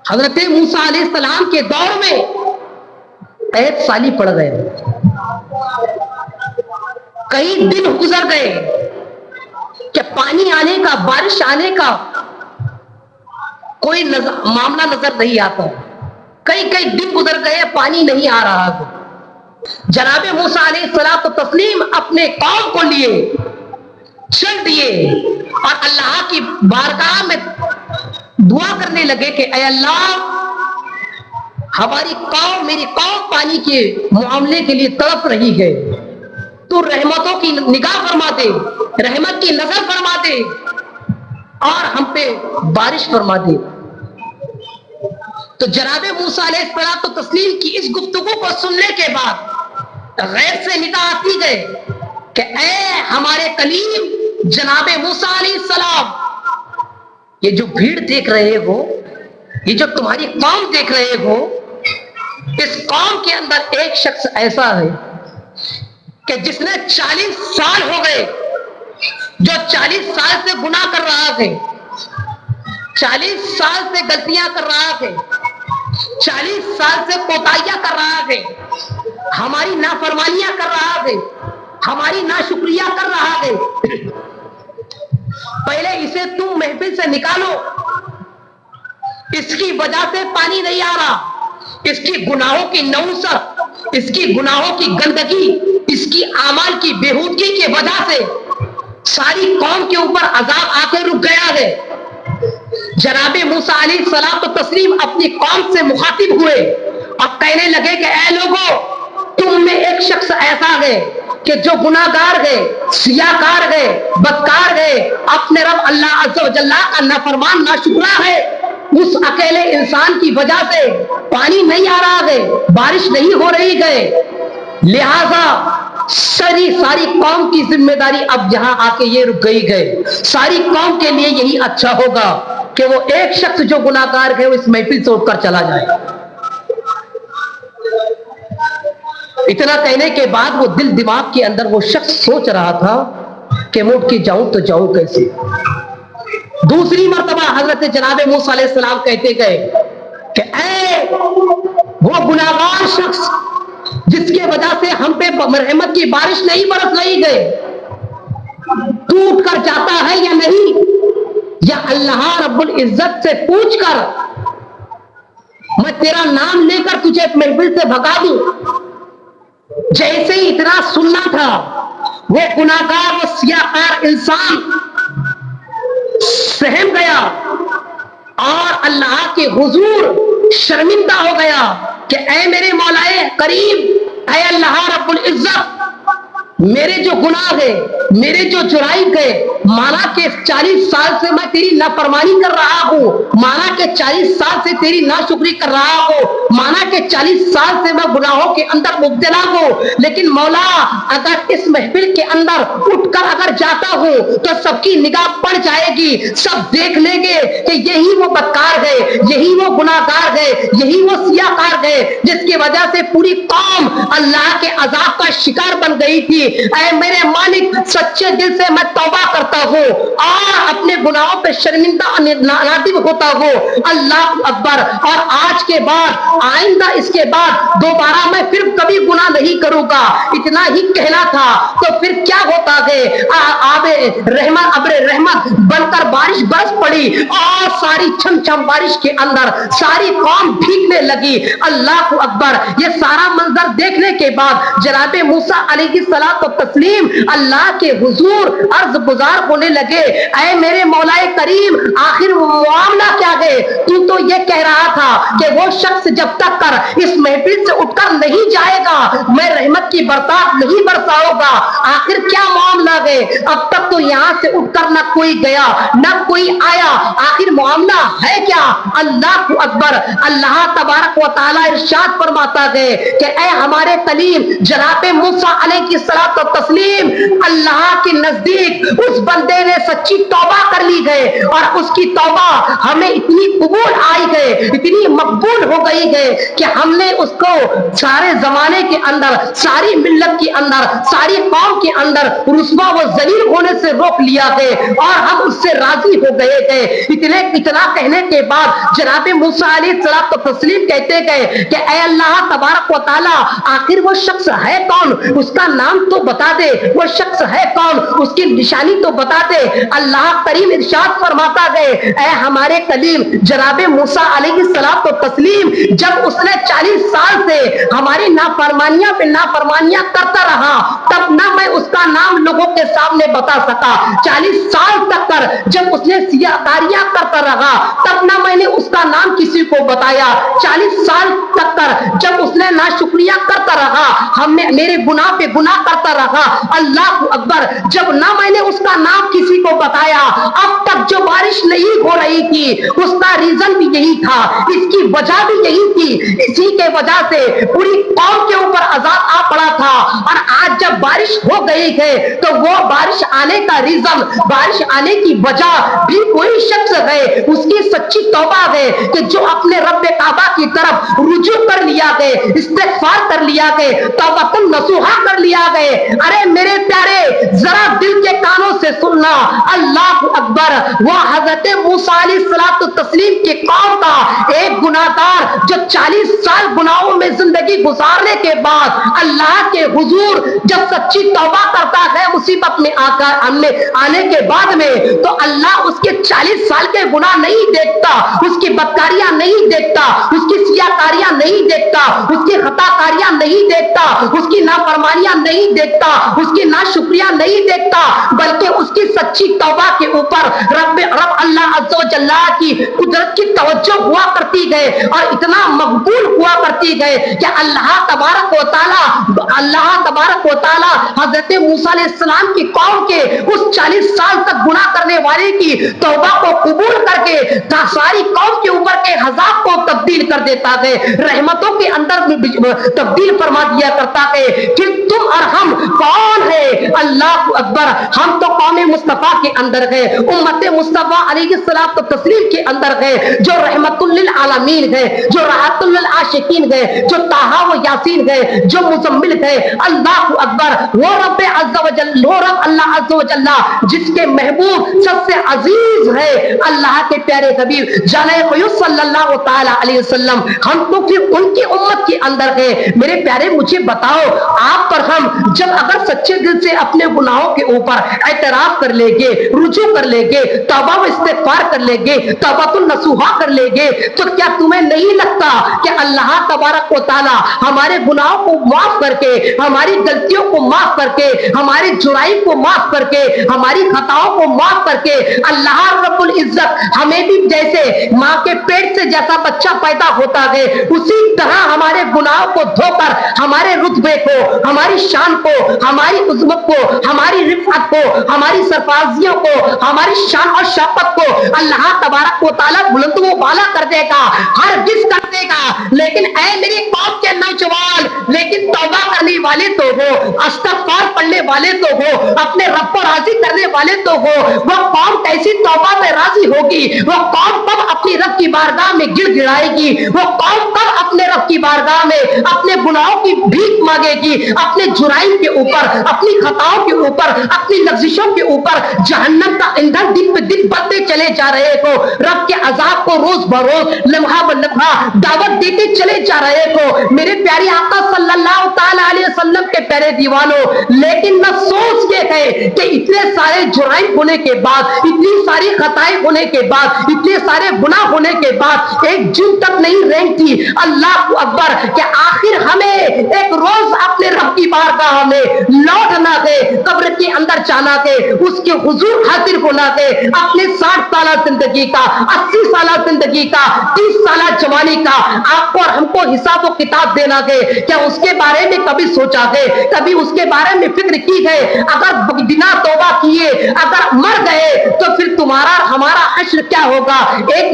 حضرت موسیٰ علیہ السلام کے دور میں 1 سال ہی پڑ گئے، کئی دن گزر گئے کہ پانی آنے کا، بارش آنے کا کوئی معاملہ نظر نہیں آتا، کئی دن گزر گئے، پانی نہیں آ رہا تھا۔ جناب موسیٰ علیہ السلام تسلیم اپنے قوم کو لیے چل دیے اور اللہ کی بارگاہ میں دعا کرنے لگے کہ اے اللہ، ہماری قوم، میری قوم پانی کے معاملے کے لیے تڑپ رہی ہے، تو رحمتوں کی نگاہ فرما دے، رحمت کی نظر فرما دے اور ہم پہ بارش فرما دے۔ تو جناب موسیٰ علیہ السلام تو تسلیم کی اس گفتگو کو سننے کے بعد غیر سے ندا آتی گئے کہ اے ہمارے کلیم جناب موسیٰ علیہ السلام، یہ جو بھیڑ دیکھ رہے ہو، یہ جو تمہاری قوم دیکھ رہے ہو، اس قوم کے اندر ایک شخص ایسا ہے کہ جس نے 40 سال ہو گئے، جو 40 سال سے گناہ کر رہا ہے، 40 سال سے غلطیاں کر رہا ہے، 40 سال سے کوتاہیاں کر رہا ہے، ہماری نافرمانیاں کر رہا ہے، ہماری ناشکریہ کر رہا ہے۔ پہلے اسے تم محفل سے نکالو، اس کی وجہ سے پانی نہیں آ رہا، اس کی گناہوں کی نوسط، اس کی گناہوں کی گندگی، اس کی اعمال کی بےہودگی کی وجہ سے ساری قوم کے اوپر عذاب آ کے رک گیا ہے۔ جناب موسیٰ علیہ السلام تو تسلیم اپنی قوم سے مخاطب ہوئے اور کہنے لگے کہ اے لوگو، تم میں ایک شخص ایسا ہے کہ جو گناہگار ہے، سیاکار ہے، بدکار ہے، اپنے رب اللہ عز و جل کا نافرمان ناشکرا ہے، اس اکیلے انسان کی وجہ سے پانی نہیں آ رہا ہے، بارش نہیں ہو رہی ہے، لہذا ساری قوم کی ذمہ داری اب یہاں آ کے یہ رک گئی ہے۔ ساری قوم کے لیے یہی اچھا ہوگا کہ وہ ایک شخص جو گناہگار ہے وہ اس محفل سے اٹھ کر چلا جائے۔ اتنا کہنے کے بعد وہ دل دماغ کے اندر وہ شخص سوچ رہا تھا کہ میں اٹھ کے جاؤں تو جاؤں کیسے۔ دوسری مرتبہ حضرت جناب موسیٰ علیہ السلام کہتے گئے کہ اے وہ گناہگار شخص جس کے وجہ سے ہم پہ رحمت کی بارش نہیں برس رہی ہے، تو اٹھ کر جاتا ہے یا نہیں، یا اللہ رب العزت سے پوچھ کر میں تیرا نام لے کر تجھے محفل سے بھگا دوں۔ جیسے ہی اتنا سننا تھا، وہ گناہگار، وہ سیاکار انسان سہم گیا اور اللہ کے حضور شرمندہ ہو گیا کہ اے میرے مولا کریم، اے اللہ رب العزت، میرے جو گناہ ہے، میرے جو جرائم ہے، مانا کہ 40 سال سے میں تیری نافرمانی کر رہا ہوں، مانا کہ 40 سال سے تیری ناشکری کر رہا ہوں، مانا کہ 40 سال سے میں گناہوں کے اندر مبتلا ہوں، لیکن مولا اگر اس محفل کے اندر اٹھ کر اگر جاتا ہوں تو سب کی نگاہ پڑ جائے گی، سب دیکھ لیں گے کہ یہی وہ بدکار ہے، یہی وہ گناہگار ہے، یہی وہ سیاکار ہے جس کی وجہ سے پوری قوم اللہ کے عذاب کا شکار بن گئی تھی۔ اے میرے مالک، سچے دل سے میں توبہ کرتا ہوں اور اپنے گناہوں پہ شرمندہ نادم ہوتا ہوں، اللہ اکبر، اور آج کے بعد آئندہ اس کے بعد دوبارہ میں پھر کبھی گناہ نہیں کروں گا۔ اتنا ہی کہنا تھا تو پھر کیا ہوتا ہے، ابر رحمت بن کر بارش برس پڑی اور ساری چھم چھم بارش کے اندر ساری قوم بھیگنے لگی۔ اللہ اکبر، یہ سارا منظر دیکھنے کے بعد جناب موسیٰ علیہ السلام تو تسلیم اللہ کے حضور عرض گزار ہونے لگے، اے میرے مولا کریم، آخر معاملہ کیا ہے؟ تو یہ کہہ رہا تھا کہ وہ شخص جب تک کر اس محفل سے اٹھ کر نہیں جائے گا میں رحمت کی برسات نہیں برساؤں گا۔ آخر کیا معاملہ ہے؟ اب تک تو یہاں سے اٹھ کر نہ کوئی گیا نہ کوئی آیا، آخر معاملہ ہے کیا؟ اللہ اکبر، اللہ تبارک و تعالی ارشاد فرماتا ہے کہ اے ہمارے کلیم جناب موسیٰ علیہ السلام و تسلیم، اللہ کے نزدیک اس بندے نے سچی توبہ کر لی گئے اور اس کی توبہ ہمیں اتنی قبول آئی گئے، اتنی مقبول ہو گئی گئی ہے کہ ہم نے اس کو سارے زمانے کے اندر، ساری ملت کے اندر، ساری قوم کے اندر رسوا و ذلیل ہونے سے روک لیا ہے اور ہم اس سے راضی ہو گئے تھے۔ اتنا کہنے کے بعد جناب موسیٰ علیہ السلام تو تسلیم کہتے گئے کہ اے اللہ تبارک و تعالی، آخر وہ شخص ہے کون؟ اس کا نام تو بتا دے، وہ شخص ہے کون؟ اس کی نشانی تو بتا دے۔ اللہ کریم ارشاد فرماتا ہے اے ہمارے کلیم جناب موسیٰ علیہ السلام تو تسلیم، جب اس نے 40 سال سے ہماری نافرمانیاں پہ نافرمانیاں کرتا رہا تب نہ میں اس کا نام لوگوں کے سامنے بتا سکا۔ 40 سال تک کر جب اس نے سیاکاریاں کرتا رہا تب نہ میں نے اس کا نام کسی کو بتایا۔ 40 سال تک کر جب اس نے ناشکریاں کرتا رہا، ہم نے میرے گناہ پہ گناہ کرتا رہا، اللہ اکبر، جب نہ میں نے اس کا نام کسی کو بتایا۔ اب تک جو بارش نہیں ہو رہی تھی اس کا ریزن بھی یہی تھا، اس کی وجہ بھی یہی تھی، اسی کے وجہ سے پوری قوم کے اوپر عذاب آ پڑا تھا۔ اور آج جب بارش ہو گئی ہے تو وہ بارش آنے کا ریزن، بارش آنے کی وجہ بھی کوئی شخص ہے، اس کی سچی توبہ ہے کہ جو اپنے رب کعبہ کی طرف رجوع کر لیا گئے، استغفار کر لیا گئے، توبۃ نصوحہ کر لیا گئے۔ ارے میرے پیارے، ذرا دل کے کانوں سے سننا، اللہ اکبر، وہ حضرت موسیٰ علیہ السلام کی قوم کا ایک گناہگار جو 40 سال گناہوں میں زندگی گزارنے کے بعد اللہ کے حضور جب سچی توبہ کرتا ہے مصیبت میں آنے کے بعد میں، تو اللہ اس کے 40 سال کے گناہ نہیں دیکھتا، اس کی بدکاریاں نہیں دیکھتا، اس کی سیاکاریاں نہیں دیکھتا، اس کی خطا کاریاں نہیں دیکھتا، اس کی نافرمانیاں نہیں دیکھتا، اس کی ناشکریاں نہیں دیکھتا، بلکہ اس کی سچی توبہ کے اوپر رب اللہ عز و جل کی قدرت کی توجہ ہوا کرتی ہے اور اتنا مقبول ہوا کرتی ہے کہ اللہ تبارک و تعالی حضرت موسیٰ علیہ السلام کی قوم کے اس 40 سال تک گناہ کرنے والے کی توبہ کو قبول کر کے ساری قوم کے اوپر کے عذاب کو تبدیل کر دیتا ہے، رحمتوں کے اندر تبدیل فرما دیا کرتا ہے۔ پھر تم اور ہم کون ہے؟ اللہ اکبر، ہم تو قوم مصطفیٰ کے اندر ہے، امت مصطفیٰ علیہ السلام تو تسلیم کے اندر ہے، جو رحمت للعالمین ہے، جو راحت للعاشقین ہے، جو طٰہٰ و یاسین ہے، جو مزمل ہے۔ اللہ اکبر، وہ رب عز و جل، وہ رب اللہ عز و جل جس کے محبوب سب سے عزیز ہے، اللہ کے پیارے حبیب جناب صلی اللہ تعالی علیہ وسلم، ہم تو پھر ان کی امت کے اندر ہے۔ میرے پیارے مجھے بتاؤ، آپ پر ہم جب اگر سچے دل سے اپنے گناہوں کے اوپر اعتراف کر لیں گے، رجوع کر لیں گے، توبہ و استغفار کر لیں گے، توبۃ النصوحہ کر لیں گے، تو کیا تمہیں نہیں لگتا کہ اللہ تبارک و تعالی ہمارے گناہوں کو معاف کر کے، ہماری غلطیوں کو معاف کر کے، ہماری جرائم کو معاف کر کے، ہماری خطاؤں کو معاف کر کے، اللہ رب العزت ہمیں بھی جیسے ماں کے پیٹ سے جیسا بچہ پیدا ہوتا ہے اسی طرح ہمارے گناہوں کو دھو کر ہمارے رتبے کو، ہماری شان کو، ہماری عظمت کو، ہماری رفعت کو، ہماری سرفرازیوں کو، ہماری شان اور شوکت کو اللہ تبارک و تعالیٰ بلند و بالا کر دے گا، ہرگز کر دے گا۔ لیکن اے میری قوم کے نوجوان، لیکن توبہ کرنے والے تو ہو، استغفار پڑھنے والے تو ہو، اپنے رب کو راضی کرنے والے تو ہو، وہ قوم کیسی توبہ میں راضی ہوگی؟ وہ قوم کب اپنی رب کی بارگاہ میں گر گڑائے گی؟ وہ قوم کب اپنے رب کی بارگاہ میں اپنے گناہوں کی بھیک مانگے گی؟ اپنے جرائم کے اوپر، اپنی خطاؤں کے اوپر، اپنی لغزشوں کے اوپر جہنم کا ایندھن دن پہ دن بڑھتے چلے جا رہے ہو، رب کے عذاب کو روز بروز لمحہ بلمحہ دعوت دیتے چلے جا رہے ہو، میرے پیارے آقا صلی اللہ تعالی علیہ وسلم کے پیارے دیوانوں۔ لیکن افسوس یہ ہے کہ اتنے سارے جرائم ہونے کے بعد، اتنی ساری خطائیں ہونے کے بعد، اتنے سارے گناہ ہونے کے بعد ایک جن تک نہیں رینگتی اللہ اکبر کہ آخر ہمیں ایک روز اپنے رب کی بارگاہ میں لوٹنا ہے، قبر کے اندر جانا ہے، اس کے حضور حاضر ہونا ہے، اپنے 60 سالہ زندگی کا، 80 سالہ زندگی کا، 30 سالہ جوانی کا آپ کو اور ہم کو حساب و کتاب دینا ہے۔ کیا اس کے بارے میں کبھی سوچا ہے؟ کبھی اس کے بارے میں فکر کی ہے؟ اگر بنا توبہ کیے اگر مر گئے تو پھر تمہارا ہمارا حشر کیا ہوگا؟ ایک